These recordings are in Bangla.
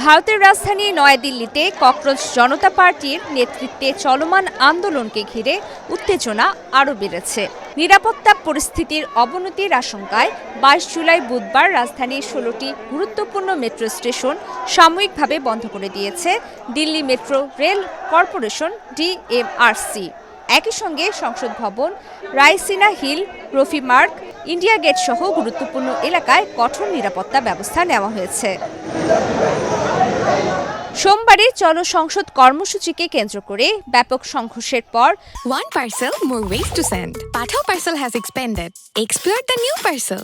ভারতের রাজধানী নয়াদিল্লিতে ককরোচ জনতা পার্টির নেতৃত্বে চলমান আন্দোলনকে ঘিরে উত্তেজনা আরও বেড়েছে। নিরাপত্তা পরিস্থিতির অবনতির আশঙ্কায় ২২ জুলাই বুধবার রাজধানীর ১৬টি গুরুত্বপূর্ণ মেট্রো স্টেশন সাময়িকভাবে বন্ধ করে দিয়েছে Delhi metro rail corporation DMRC. একই সঙ্গে সংসদ ভবন, রাইসিনা হিল, রফি মার্গ, ইন্ডিয়া গেট সহ গুরুত্বপূর্ণ এলাকায় কঠোর নিরাপত্তা ব্যবস্থা নেওয়া হয়েছে। সোমবারে চলো সংসদ কর্মসূচিকে কেন্দ্র করে ব্যাপক সংঘর্ষের পর One parcel, more ways to send. Pathao parcel has expanded. Explore the new parcel.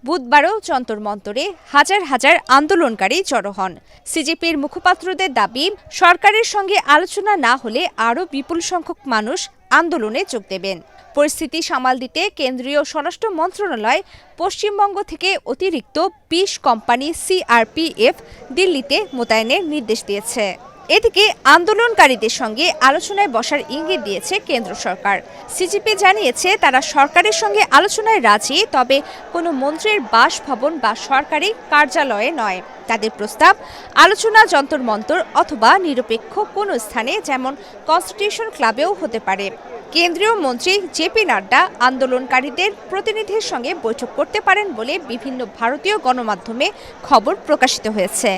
বুধবারও যন্তর মন্তরে হাজার হাজার আন্দোলনকারী জড়ো হন। সিজেপির মুখপাত্রদের দাবি, সরকারের সঙ্গে আলোচনা না হলে আরও বিপুল সংখ্যক মানুষ আন্দোলনে যোগ দেবেন। পরিস্থিতি সামাল দিতে কেন্দ্রীয় স্বরাষ্ট্র মন্ত্রণালয় পশ্চিমবঙ্গ থেকে অতিরিক্ত ২০ কোম্পানি সিআরপিএফ দিল্লিতে মোতায়েনের নির্দেশ দিয়েছে। এদিকে আন্দোলনকারীদের সঙ্গে আলোচনায় বসার ইঙ্গিত দিয়েছে কেন্দ্র সরকার। সিজেপি জানিয়েছে তারা সরকারের সঙ্গে আলোচনায় রাজি, তবে কোনো মন্ত্রীর বাসভবন বা সরকারি কার্যালয়ে নয়। তাদের প্রস্তাব আলোচনা যন্তর মন্তর অথবা নিরপেক্ষ কোনো স্থানে, যেমন কনস্টিটিউশন ক্লাবেও হতে পারে। কেন্দ্রীয় মন্ত্রী জেপি নাড্ডা আন্দোলনকারীদের প্রতিনিধির সঙ্গে বৈঠক করতে পারেন বলে বিভিন্ন ভারতীয় গণমাধ্যমে খবর প্রকাশিত হয়েছে।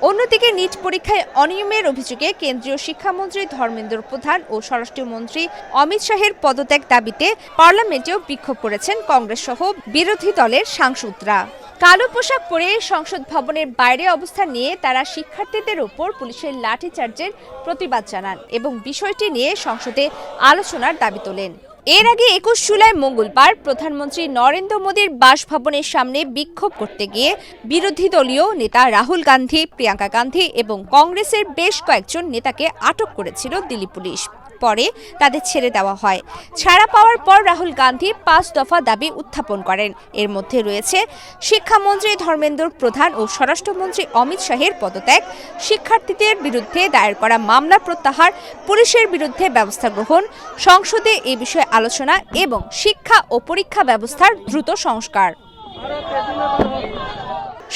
অন্যদিকে নিট পরীক্ষায় অনিয়মের অভিযোগে কেন্দ্রীয় শিক্ষামন্ত্রী ধর্মেন্দ্র প্রধান ও স্বরাষ্ট্রমন্ত্রী অমিত শাহের পদত্যাগ দাবিতে পার্লামেন্টেও বিক্ষোভ করেছেন কংগ্রেস সহ বিরোধী দলের সাংসদরা। কালো পোশাক পরে সংসদ ভবনের বাইরে অবস্থান নিয়ে তারা শিক্ষার্থীদের ওপর পুলিশের লাঠিচার্জের প্রতিবাদ জানান এবং বিষয়টি নিয়ে সংসদে আলোচনার দাবি তোলেন। এর আগে ২১ জুলাই মঙ্গলবার প্রধানমন্ত্রী নরেন্দ্র মোদীর বাসভবনের সামনে বিক্ষোভ করতে গিয়ে বিরোধী দলীয় নেতা রাহুল গান্ধী, প্রিয়াঙ্কা গান্ধী এবং কংগ্রেসের বেশ কয়েকজন নেতাকে আটক করেছিল দিল্লি পুলিশ। পরে তাদের ছেড়ে দেওয়া হয়। ছাড়া পাওয়ার পর রাহুল গান্ধী ৫ দফা দাবি উত্থাপন করেন। এর মধ্যে রয়েছে শিক্ষামন্ত্রী ধর্মেন্দ্র প্রধান ও স্বরাষ্ট্রমন্ত্রী অমিত শাহের পদত্যাগ, শিক্ষার্থীদের বিরুদ্ধে দায়ের করা মামলা প্রত্যাহার, পুলিশের বিরুদ্ধে ব্যবস্থা গ্রহণ, সংসদে এ বিষয়ে আলোচনা এবং শিক্ষা ও পরীক্ষা ব্যবস্থার দ্রুত সংস্কার।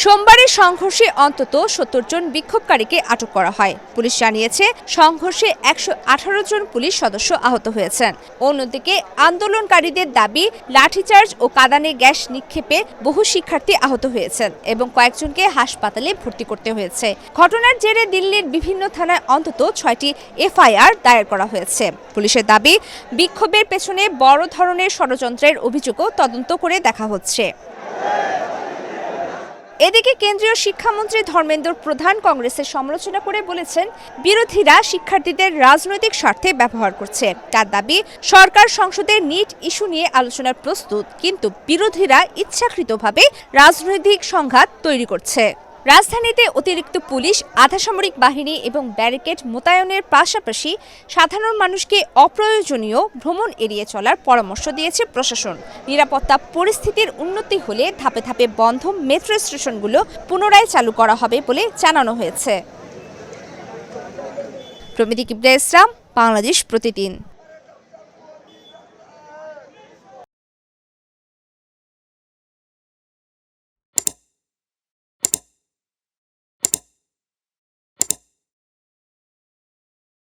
সোমবারের সংঘর্ষে অন্তত ৭০ জন বিক্ষোভকারীকে আটক করা হয়। পুলিশ জানিয়েছে সংঘর্ষে ১১৮ জন পুলিশ সদস্য আহত হয়েছেন। অন্যদিকে আন্দোলনকারীদের দাবি, লাঠিচার্জ ও কাঁদানে গ্যাস নিক্ষেপে বহু শিক্ষার্থী আহত হয়েছেন এবং কয়েকজনকে হাসপাতালে ভর্তি করতে হয়েছে। ঘটনার জেরে দিল্লির বিভিন্ন থানায় অন্তত ৬টি এফআইআর দায়ের করা হয়েছে। পুলিশের দাবি, বিক্ষোভের পেছনে বড় ধরনের ষড়যন্ত্রের অভিযোগও তদন্ত করে দেখা হচ্ছে। এদিকে কেন্দ্রীয় শিক্ষামন্ত্রী ধর্মেন্দ্র প্রধান কংগ্রেসের সমালোচনা করে বলেছেন, বিরোধীরা শিক্ষার্থীদের রাজনৈতিক স্বার্থে ব্যবহার করছে। তার দাবি, সরকার সংসদে নিট ইস্যু নিয়ে আলোচনার প্রস্তুত, কিন্তু বিরোধীরা ইচ্ছাকৃতভাবে রাজনৈতিক সংঘাত তৈরি করছে। রাজধানীতে অতিরিক্ত পুলিশ, আধাসামরিক বাহিনী এবং ব্যারিকেড মোতায়েনের পাশাপাশি সাধারণ মানুষকে অপ্রয়োজনীয় ভ্রমণ এড়িয়ে চলার পরামর্শ দিয়েছে প্রশাসন। নিরাপত্তা পরিস্থিতির উন্নতি হলে ধাপে ধাপে বন্ধ মেট্রো স্টেশনগুলো পুনরায় চালু করা হবে বলে জানানো হয়েছে। প্রমিতি কিবরা ইসলাম, বাংলাদেশ প্রতিদিন।